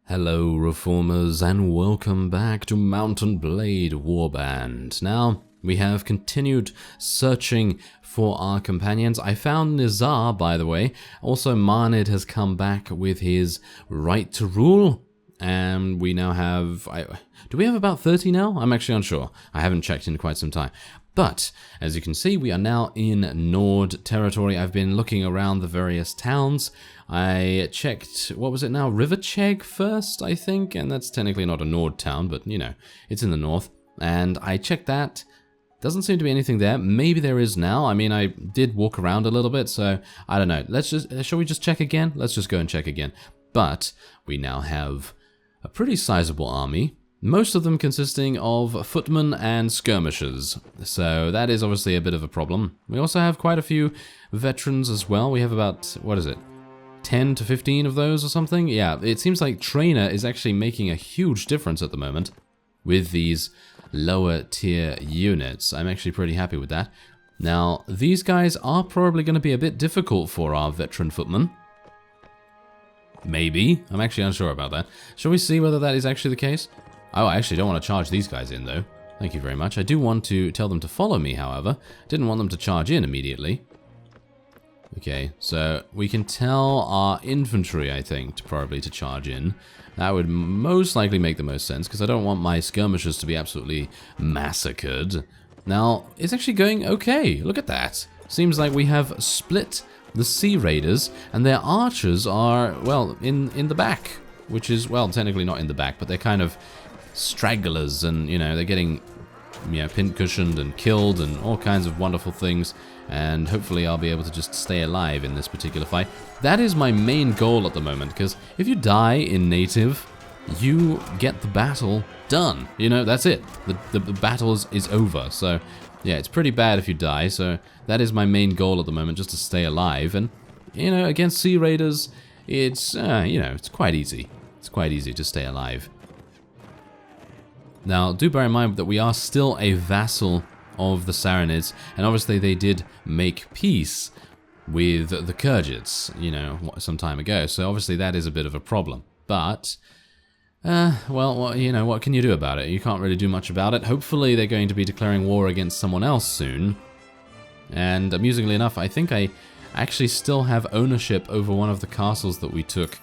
Hello Reformers and welcome back to Mountain Blade Warband. Now, we have continued searching for our companions. I found Nizar, by the way. Also, Marnid has come back with his right to rule. And we now have... do we have about 30 now? I'm actually unsure. I haven't checked in quite some time. But, as you can see, we are now in Nord territory. I've been looking around the various towns. I checked, what was it now? Rivercheg first, I think? And that's technically not a Nord town, but, you know, it's in the north. And I checked that. Doesn't seem to be anything there. Maybe there is now. I mean, I did walk around a little bit, so I don't know. Let's just, shall we just check again? Let's just go and check again. But we now have a pretty sizable army. Most of them consisting of footmen and skirmishers, so that is obviously a bit of a problem. We also have quite a few veterans as well. We have about, what is it, 10 to 15 of those or something? Yeah, it seems like Trainer is actually making a huge difference at the moment with these lower tier units. I'm actually pretty happy with that. Now, these guys are probably going to be a bit difficult for our veteran footmen. Maybe. I'm actually unsure about that. Shall we see whether that is actually the case? Oh, I actually don't want to charge these guys in, though. Thank you very much. I do want to tell them to follow me, however. Didn't want them to charge in immediately. Okay, so we can tell our infantry, I think, probably to charge in. That would most likely make the most sense, because I don't want my skirmishers to be absolutely massacred. Now, it's actually going okay. Look at that. Seems like we have split the Sea Raiders, and their archers are, well, in the back. Which is, well, technically not in the back, but they're kind of stragglers, and, you know, they're getting, you know, pin-cushioned and killed and all kinds of wonderful things, and hopefully I'll be able to just stay alive in this particular fight. That is my main goal at the moment, because if you die in native, you get the battle done. You know, that's it. The battle is over, so, yeah, it's pretty bad if you die, so that is my main goal at the moment, just to stay alive, and, you know, against Sea Raiders, it's, you know, it's quite easy. It's quite easy to stay alive. Now, do bear in mind that we are still a vassal of the Saranids, and obviously they did make peace with the Kyrgyz, you know, some time ago, so obviously that is a bit of a problem. But, well, you know, what can you do about it? You can't really do much about it. Hopefully they're going to be declaring war against someone else soon. And amusingly enough, I think I actually still have ownership over one of the castles that we took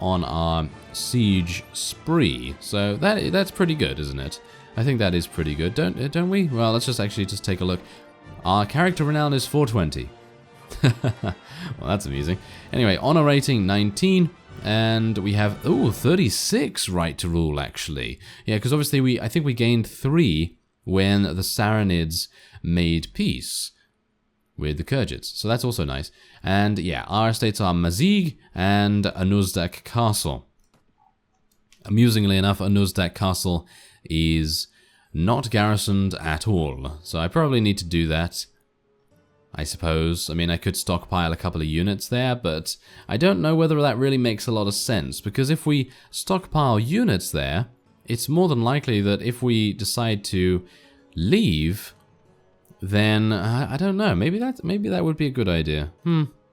on our siege spree, so that's pretty good, isn't it? I think that is pretty good, don't we? Well, let's just actually take a look. Our character renown is 420. Well, that's amusing. Anyway, honor rating 19, and we have 36 right to rule actually. Yeah, because obviously I think we gained 3 when the Saranids made peace with the Kyrgyz, so that's also nice. And yeah, our estates are Mazig and Anuzdak Castle. Amusingly enough, Anuzdak Castle is not garrisoned at all, so I probably need to do that, I suppose. I mean, I could stockpile a couple of units there, but I don't know whether that really makes a lot of sense, because if we stockpile units there, it's more than likely that if we decide to leave, then I don't know. Maybe that would be a good idea.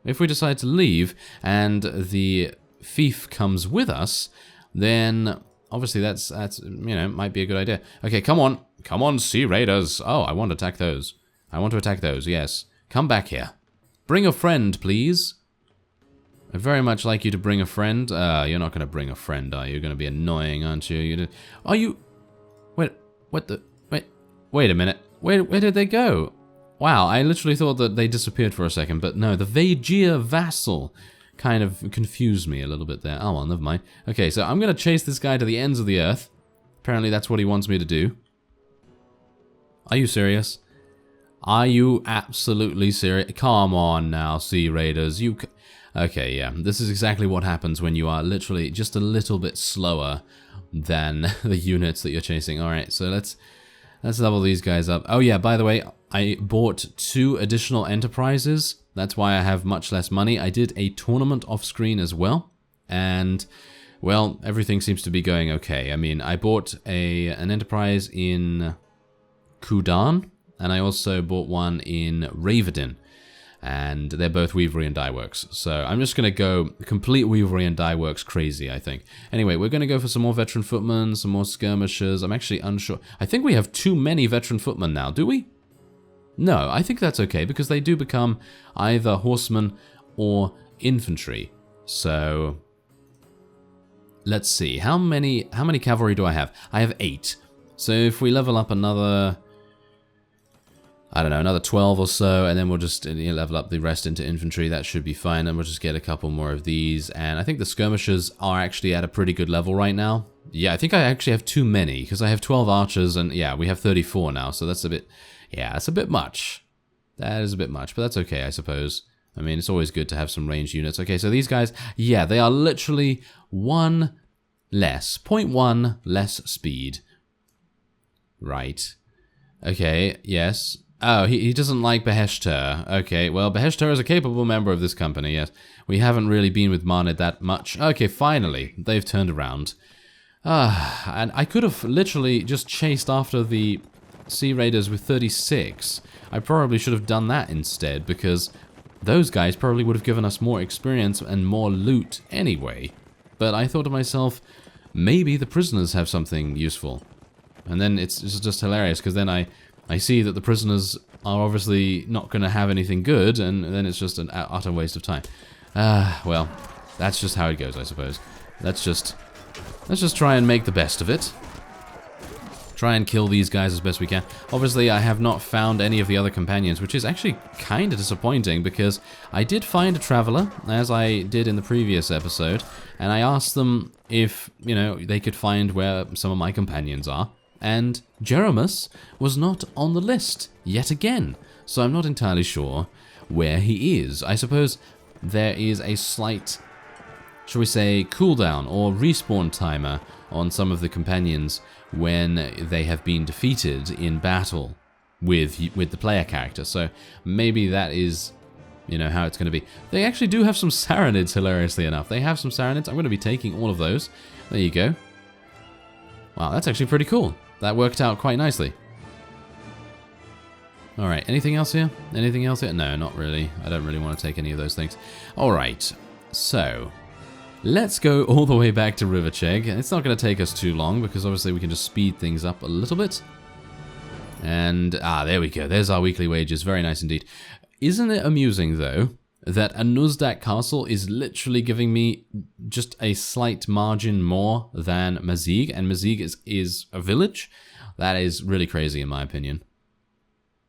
If we decide to leave and the fief comes with us, then obviously that's you know, might be a good idea. Okay, come on, Sea Raiders. Oh, I want to attack those. I want to attack those. Yes, come back here. Bring a friend, please. I'd very much like you to bring a friend. You're not going to bring a friend, are you? You're going to be annoying, aren't you? Are you? Wait, what the? Wait a minute. Where did they go? Wow, I literally thought that they disappeared for a second, but no, the Vajir vassal kind of confused me a little bit there. Oh well, never mind. Okay, so I'm going to chase this guy to the ends of the earth. Apparently that's what he wants me to do. Are you serious? Are you absolutely serious? Come on now, Sea Raiders. Okay, yeah, this is exactly what happens when you are literally just a little bit slower than the units that you're chasing. Alright, so let's level these guys up. Oh yeah, by the way, I bought 2 additional enterprises. That's why I have much less money. I did a tournament off screen as well. And, well, everything seems to be going okay. I mean, I bought an enterprise in Kudan, and I also bought one in Ravadin. And they're both Weavery and Dyeworks. So I'm just going to go complete Weavery and Dyeworks crazy, I think. Anyway, we're going to go for some more veteran footmen, some more skirmishers. I'm actually unsure. I think we have too many veteran footmen now, do we? No, I think that's okay, because they do become either horsemen or infantry. So let's see. How many cavalry do I have? I have 8. So if we level up another, I don't know, another 12 or so, and then we'll just level up the rest into infantry. That should be fine, and we'll just get a couple more of these. And I think the skirmishers are actually at a pretty good level right now. Yeah, I think I actually have too many, because I have 12 archers, and yeah, we have 34 now, so that's a bit, yeah, that's a bit much. That is a bit much, but that's okay, I suppose. I mean, it's always good to have some ranged units. Okay, so these guys, yeah, they are literally 1 less, 0.1 less speed. Right. Okay, yes. Oh, he doesn't like Beheshter. Okay, well, Beheshter is a capable member of this company, yes. We haven't really been with Marnid that much. Okay, finally, they've turned around. And I could have literally just chased after the Sea Raiders with 36. I probably should have done that instead, because those guys probably would have given us more experience and more loot anyway. But I thought to myself, maybe the prisoners have something useful. And then it's just hilarious, because then I see that the prisoners are obviously not going to have anything good, and then it's just an utter waste of time. Well, that's just how it goes, I suppose. Let's just try and make the best of it. Try and kill these guys as best we can. Obviously, I have not found any of the other companions, which is actually kind of disappointing, because I did find a traveler, as I did in the previous episode, and I asked them if, you know, they could find where some of my companions are. And Jeremus was not on the list yet again, so I'm not entirely sure where he is. I suppose there is a slight, shall we say, cooldown or respawn timer on some of the companions when they have been defeated in battle with the player character. So maybe that is, you know, how it's going to be. They actually do have some Sarranids, hilariously enough. They have some Sarranids. I'm going to be taking all of those. There you go. Wow, that's actually pretty cool. That worked out quite nicely. Alright, anything else here? Anything else here? No, not really. I don't really want to take any of those things. Alright, so let's go all the way back to Riverchegg. It's not going to take us too long, because obviously we can just speed things up a little bit. And, there we go. There's our weekly wages. Very nice indeed. Isn't it amusing, though, that a Nuzdak castle is literally giving me just a slight margin more than Mazig, and Mazig is a village? That is really crazy in my opinion.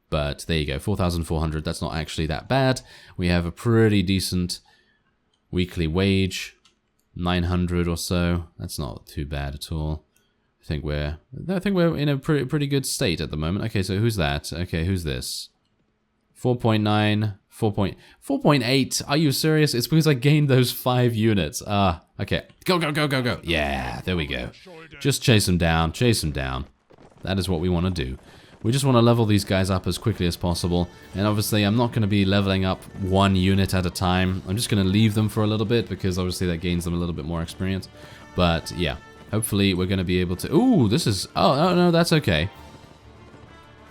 But there you go, 4,400, that's not actually that bad. We have a pretty decent weekly wage, 900 or so. That's not too bad at all. I think we're in a pretty good state at the moment. Okay, so who's that? Okay, who's this? 4.9, 4.8. Are you serious? It's because I gained those 5 units. Okay. Go, go, go, go, go. Yeah, there we go. Just chase them down. Chase them down. That is what we want to do. We just want to level these guys up as quickly as possible. And obviously, I'm not going to be leveling up 1 unit at a time. I'm just going to leave them for a little bit, because obviously that gains them a little bit more experience. But yeah, hopefully we're going to be able to... Ooh, this is... Oh, no, that's okay.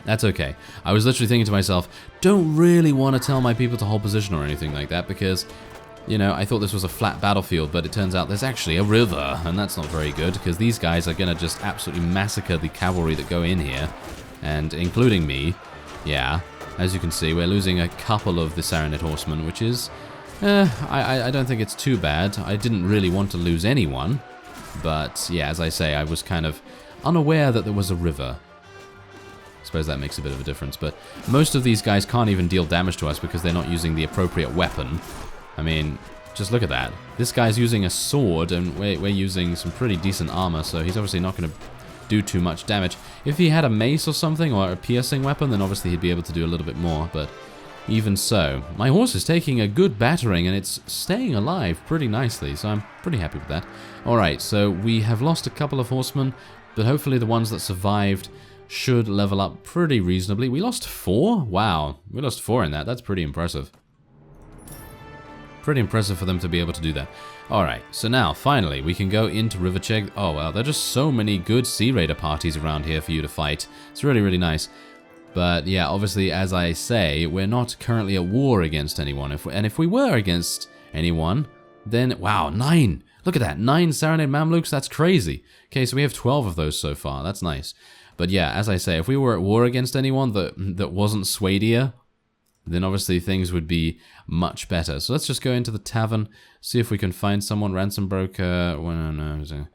That's okay. I was literally thinking to myself, don't really want to tell my people to hold position or anything like that, because, you know, I thought this was a flat battlefield, but it turns out there's actually a river, and that's not very good, because these guys are going to just absolutely massacre the cavalry that go in here, and including me. Yeah, as you can see, we're losing a couple of the Sarranid horsemen, which is, I don't think it's too bad. I didn't really want to lose anyone, but yeah, as I say, I was kind of unaware that there was a river. I suppose that makes a bit of a difference, but most of these guys can't even deal damage to us because they're not using the appropriate weapon. I mean, just look at that. This guy's using a sword, and we're using some pretty decent armor, so he's obviously not going to do too much damage. If he had a mace or something, or a piercing weapon, then obviously he'd be able to do a little bit more, but even so. My horse is taking a good battering, and it's staying alive pretty nicely, so I'm pretty happy with that. Alright, so we have lost a couple of horsemen, but hopefully the ones that survived should level up pretty reasonably. We lost 4? Wow, we lost 4 in that. That's pretty impressive. Pretty impressive for them to be able to do that. Alright, so now, finally, we can go into Riverchegg. Oh, wow, there are just so many good Sea Raider parties around here for you to fight. It's really, really nice. But yeah, obviously, as I say, we're not currently at war against anyone. If we were against anyone, then, wow, 9! Look at that, 9 Serenade Mamluks, that's crazy. Okay, so we have 12 of those so far, that's nice. But yeah, as I say, if we were at war against anyone that wasn't Swadia, then obviously things would be much better. So let's just go into the tavern, see if we can find someone. Ransom broker, well, no.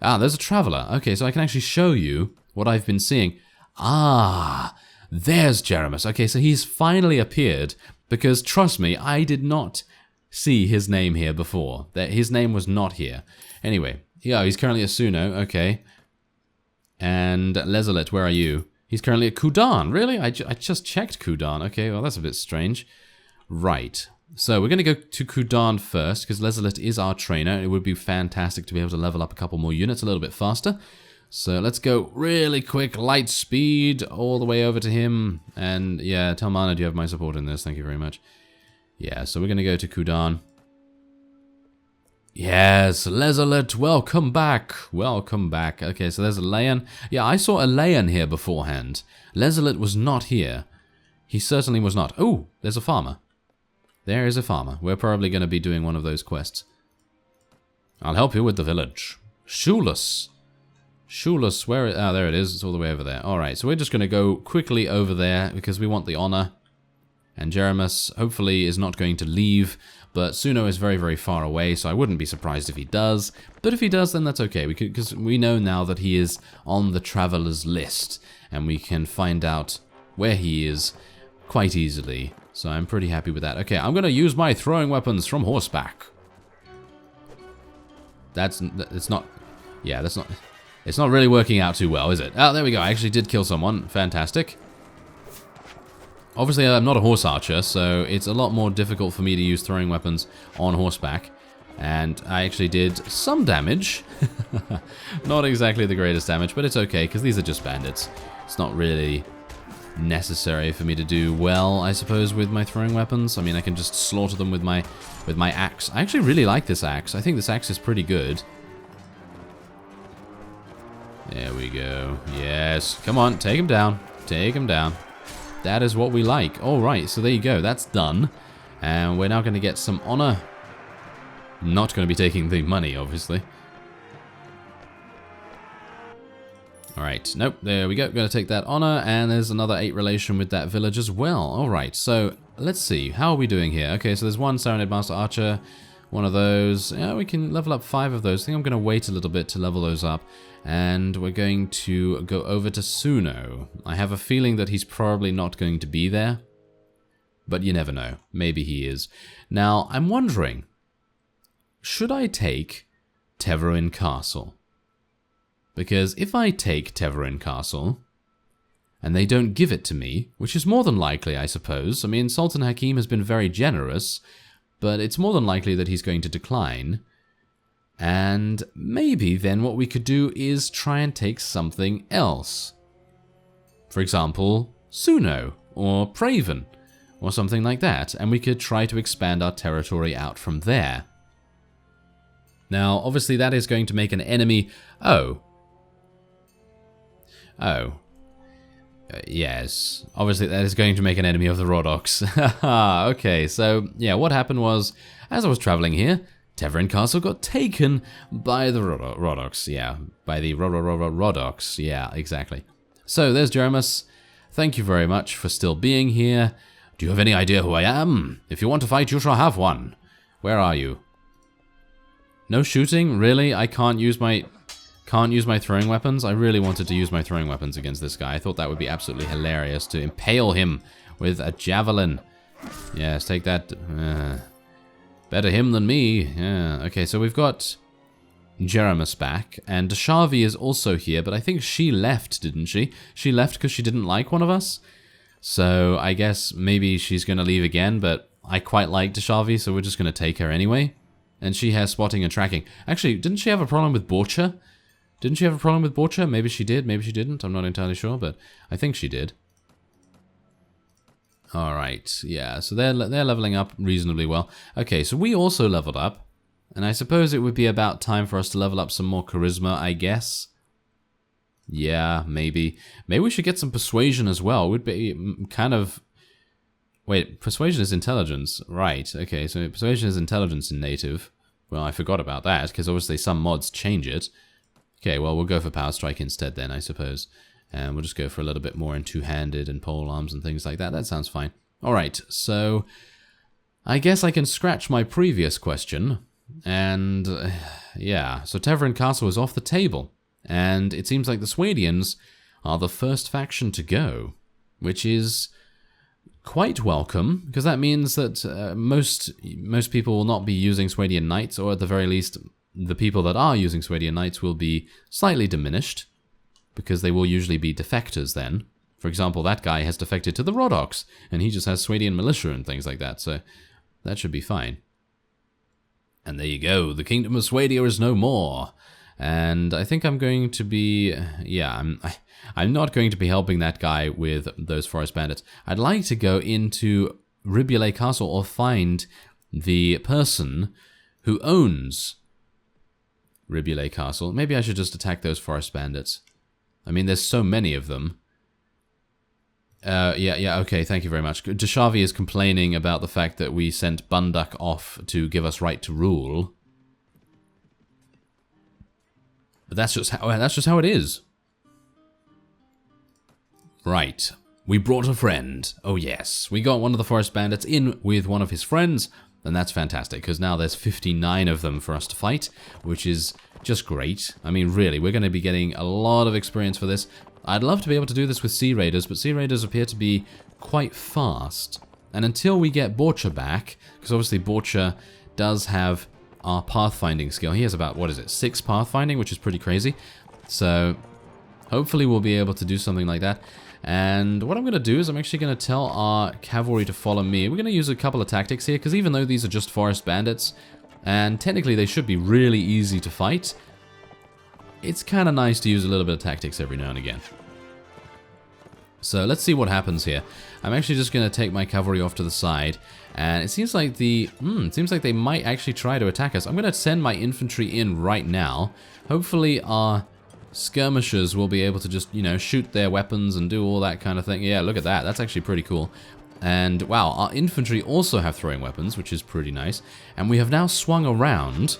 Ah, there's a traveler. Okay, so I can actually show you what I've been seeing. Ah, there's Jeremus. Okay, so he's finally appeared, because trust me, I did not see his name here before. His name was not here. Anyway, yeah, he's currently a Suno, okay. And Lezelet, where are you? He's currently at Kudan. Really? I just checked Kudan. Okay, well, that's a bit strange. Right. So we're going to go to Kudan first, because Lezelet is our trainer. It would be fantastic to be able to level up a couple more units a little bit faster. So let's go really quick, light speed, all the way over to him. And yeah, Telmana, do you have my support in this? Thank you very much. Yeah, so we're going to go to Kudan. Yes, Lezelet, welcome back. Welcome back. Okay, so there's a Leon. Yeah, I saw a Leon here beforehand. Lezelet was not here. He certainly was not. Oh, there's a farmer. There is a farmer. We're probably going to be doing one of those quests. I'll help you with the village. Shulus. Shulus, where... Ah, there it is. It's all the way over there. Alright, so we're just going to go quickly over there because we want the honor. And Jeremus hopefully is not going to leave, but Suno is very, very far away, so I wouldn't be surprised if he does. But if he does, then that's okay, because we know now that he is on the traveler's list, and we can find out where he is quite easily. So I'm pretty happy with that. Okay, I'm going to use my throwing weapons from horseback. It's not really working out too well, is it? Oh, there we go. I actually did kill someone. Fantastic. Obviously, I'm not a horse archer, so it's a lot more difficult for me to use throwing weapons on horseback. And I actually did some damage. Not exactly the greatest damage, but it's okay, because these are just bandits. It's not really necessary for me to do well, I suppose, with my throwing weapons. I mean, I can just slaughter them with my axe. I actually really like this axe. I think this axe is pretty good. There we go. Yes. Come on, take him down. Take him down. That is what we like. Alright, so there you go. That's done. And we're now going to get some honor. Not going to be taking the money, obviously. Alright, nope, there we go. Going to take that honor, and there's another 8 relation with that village as well. Alright, so let's see. How are we doing here? Okay, so there's one Serenade Master Archer. One of those. Yeah, we can level up 5 of those. I think I'm going to wait a little bit to level those up. And we're going to go over to Suno. I have a feeling that he's probably not going to be there. But you never know. Maybe he is. Now, I'm wondering, should I take Teverin Castle? Because if I take Teverin Castle, and they don't give it to me, which is more than likely, I suppose. I mean, Sultan Hakim has been very generous, but it's more than likely that he's going to decline. And maybe then what we could do is try and take something else. For example, Suno, or Praven, or something like that, and we could try to expand our territory out from there. Now, obviously that is going to make an enemy... yes, obviously that is going to make an enemy of the Rodox. Okay, so, yeah, what happened was, as I was traveling here, Teverin Castle got taken by the Rodox. Yeah, by the Rodox. Yeah, exactly. So, there's Jeremus. Thank you very much for still being here. Do you have any idea who I am? If you want to fight, you shall have one. Where are you? No shooting? Really? I can't use my throwing weapons? I really wanted to use my throwing weapons against this guy. I thought that would be absolutely hilarious to impale him with a javelin. Yes, take that. Better him than me. Yeah. Okay, so we've got Jeremus back, and Deshavi is also here, but I think she left, didn't she? She left because she didn't like one of us. So I guess maybe she's going to leave again, but I quite like Deshavi, so we're just going to take her anyway. And she has spotting and tracking. Actually, didn't she have a problem with Borcha? Didn't she have a problem with Borcha? Maybe she did, maybe she didn't. I'm not entirely sure, but I think she did. Alright, yeah, so they're leveling up reasonably well. Okay, so we also leveled up. And I suppose it would be about time for us to level up some more charisma, I guess. Yeah, maybe. Maybe we should get some persuasion as well. It would be kind of... Wait, persuasion is intelligence. Right, okay, so persuasion is intelligence in native. Well, I forgot about that, because obviously some mods change it. Okay, well, we'll go for Power Strike instead then, I suppose. And we'll just go for a little bit more in two-handed and pole arms and things like that. That sounds fine. Alright, so... I guess I can scratch my previous question. And... yeah, so Tevrin Castle is off the table. And it seems like the Swadians are the first faction to go. Which is... quite welcome, because that means that most people will not be using Swadian Knights, or at the very least, the people that are using Swadian Knights will be slightly diminished, because they will usually be defectors then. For example, that guy has defected to the Rodox, and he just has Swadian Militia and things like that, so that should be fine. And there you go, the Kingdom of Swadia is no more. And I think I'm going to be... yeah, I'm not going to be helping that guy with those forest bandits. I'd like to go into Ribule Castle or find the person who owns Ribule Castle. Maybe I should just attack those forest bandits. I mean, there's so many of them. Yeah, okay, thank you very much. Deshavi is complaining about the fact that we sent Bunduck off to give us right to rule. But that's just how it is. Right. We brought a friend. Oh yes. We got one of the forest bandits in with one of his friends, and that's fantastic, because now there's 59 of them for us to fight, which is just great. I mean, really, we're going to be getting a lot of experience for this. I'd love to be able to do this with Sea Raiders, but Sea Raiders appear to be quite fast. And until we get Borcha back, because obviously Borcha does have our pathfinding skill. He has about, what is it, 6 pathfinding, which is pretty crazy. So hopefully we'll be able to do something like that. And what I'm going to do is I'm actually going to tell our cavalry to follow me. We're going to use a couple of tactics here, because even though these are just forest bandits, and technically they should be really easy to fight, it's kind of nice to use a little bit of tactics every now and again. So let's see what happens here. I'm actually just going to take my cavalry off to the side, and it seems like they might actually try to attack us. I'm going to send my infantry in right now. Hopefully our skirmishers will be able to just, you know, shoot their weapons and do all that kind of thing. Yeah, look at that. That's actually pretty cool. And wow, our infantry also have throwing weapons, which is pretty nice. And we have now swung around.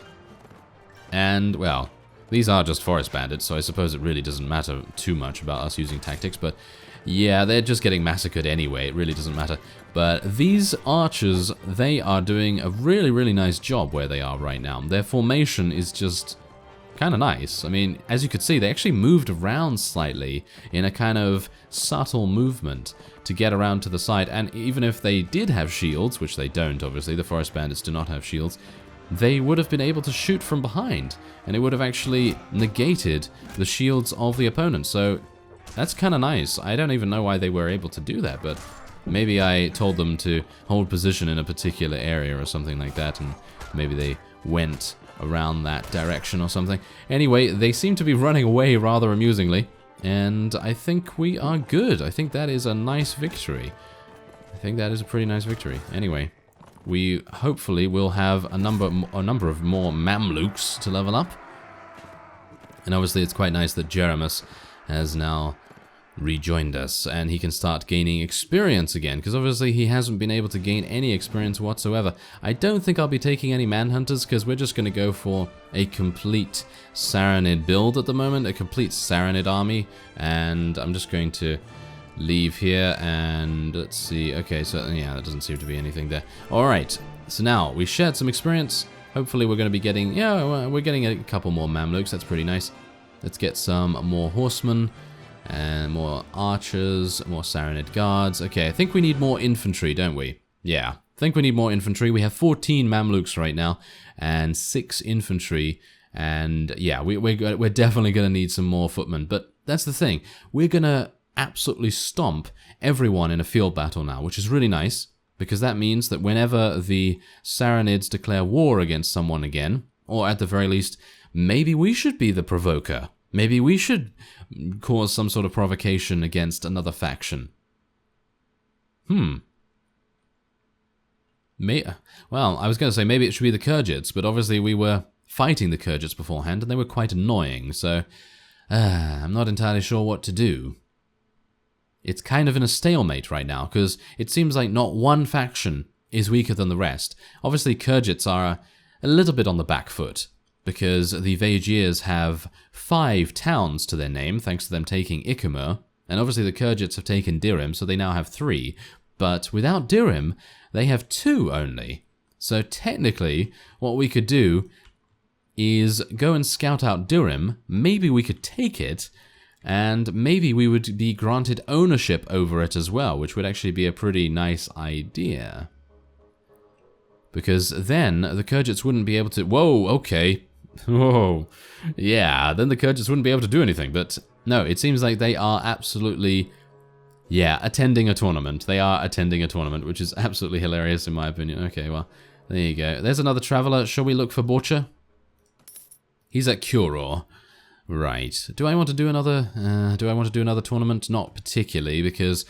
And, well, these are just forest bandits, so I suppose it really doesn't matter too much about us using tactics. But yeah, they're just getting massacred anyway. It really doesn't matter. But these archers, they are doing a really, really nice job where they are right now. Their formation is just kind of nice. I mean, as you could see, they actually moved around slightly in a kind of subtle movement to get around to the side. And even if they did have shields, which they don't, obviously, the forest bandits do not have shields, they would have been able to shoot from behind, and it would have actually negated the shields of the opponent. So that's kind of nice. I don't even know why they were able to do that, but maybe I told them to hold position in a particular area or something like that, and maybe they went around that direction or something. Anyway, they seem to be running away rather amusingly, and I think we are good. I think that is a nice victory. I think that is a pretty nice victory. Anyway, we hopefully will have a number of more Mamluks to level up. And obviously it's quite nice that Jeremus has now rejoined us, and he can start gaining experience again, because obviously he hasn't been able to gain any experience whatsoever. I don't think I'll be taking any Manhunters, because we're just going to go for a complete Saranid build at the moment, a complete Saranid army, and I'm just going to leave here, and let's see. Okay, so yeah, that doesn't seem to be anything there. Alright, so now we shared some experience. Hopefully we're going to be getting, yeah, we're getting a couple more Mamluks. That's pretty nice. Let's get some more horsemen and more archers, more Saranid guards. Okay, I think we need more infantry, don't we? Yeah, I think we need more infantry. We have 14 Mamluks right now and 6 infantry, and yeah, we're definitely going to need some more footmen. But that's the thing, we're going to absolutely stomp everyone in a field battle now, which is really nice, because that means that whenever the Saranids declare war against someone again, or at the very least, maybe we should be the provoker. Maybe we should cause some sort of provocation against another faction. Well, I was going to say maybe it should be the Khergits, but obviously we were fighting the Khergits beforehand, and they were quite annoying, so I'm not entirely sure what to do. It's kind of in a stalemate right now, because it seems like not one faction is weaker than the rest. Obviously, Khergits are a little bit on the back foot, because the Vaegirs have 5 towns to their name, thanks to them taking Ikemur, and obviously the Khergits have taken Dirim, so they now have 3, but without Dirim, they have 2 only. So technically, what we could do is go and scout out Dirim, maybe we could take it, and maybe we would be granted ownership over it as well, which would actually be a pretty nice idea. Because then the Khergits wouldn't be able to... Whoa, okay. Whoa. Yeah, then the Khergits wouldn't be able to do anything, but no, it seems like they are absolutely... Yeah, attending a tournament. They are attending a tournament, which is absolutely hilarious in my opinion. Okay, well, there you go. There's another traveler. Shall we look for Borcha? He's at Curor. Right. Do I want to do another tournament? Not particularly, because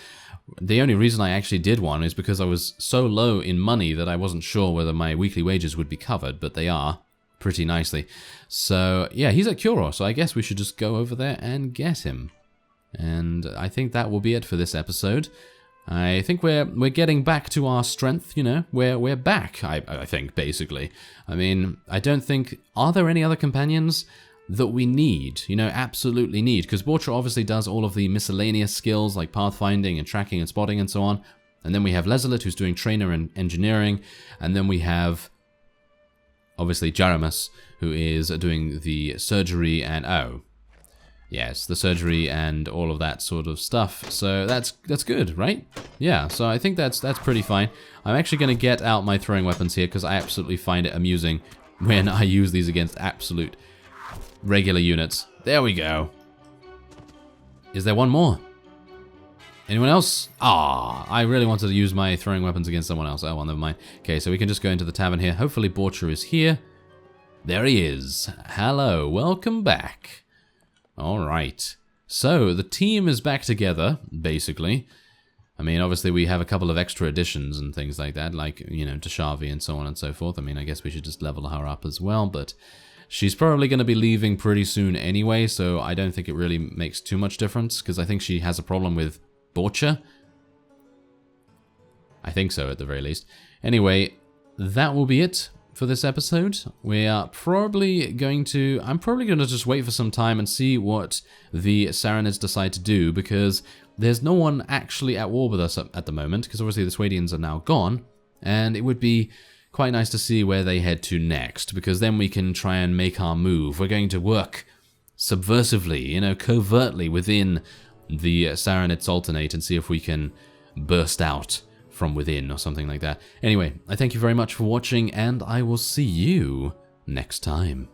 the only reason I actually did one is because I was so low in money that I wasn't sure whether my weekly wages would be covered, but they are pretty nicely. So, yeah, he's at Curor, so I guess we should just go over there and get him. And I think that will be it for this episode. I think we're getting back to our strength, you know. We're back, I think, basically. I mean, I don't think... Are there any other companions that we need, you know, absolutely need? Because Borcha obviously does all of the miscellaneous skills like pathfinding and tracking and spotting and so on. And then we have Lezelit, who's doing trainer and engineering. And then we have, obviously, Jaramus, who is doing the surgery and... Oh, yes, the surgery and all of that sort of stuff. So that's good, right? Yeah, so I think that's pretty fine. I'm actually going to get out my throwing weapons here because I absolutely find it amusing when I use these against absolute regular units. There we go. Is there one more? Anyone else? Ah, I really wanted to use my throwing weapons against someone else. Oh, well, never mind. Okay, so we can just go into the tavern here. Hopefully Borcha is here. There he is. Hello, welcome back. Alright, so the team is back together, basically. I mean, obviously we have a couple of extra additions and things like that, like, you know, Deshavi and so on and so forth. I mean, I guess we should just level her up as well, but she's probably going to be leaving pretty soon anyway, so I don't think it really makes too much difference, because I think she has a problem with Borcha. I think so, at the very least. Anyway, that will be it for this episode. We are probably going to... I'm probably going to just wait for some time and see what the Saranids decide to do, because there's no one actually at war with us at the moment, because obviously the Swadians are now gone, and it would be quite nice to see where they head to next, because then we can try and make our move. We're going to work subversively, you know, covertly within the Saranid Sultanate and see if we can burst out from within or something like that. Anyway, I thank you very much for watching, and I will see you next time.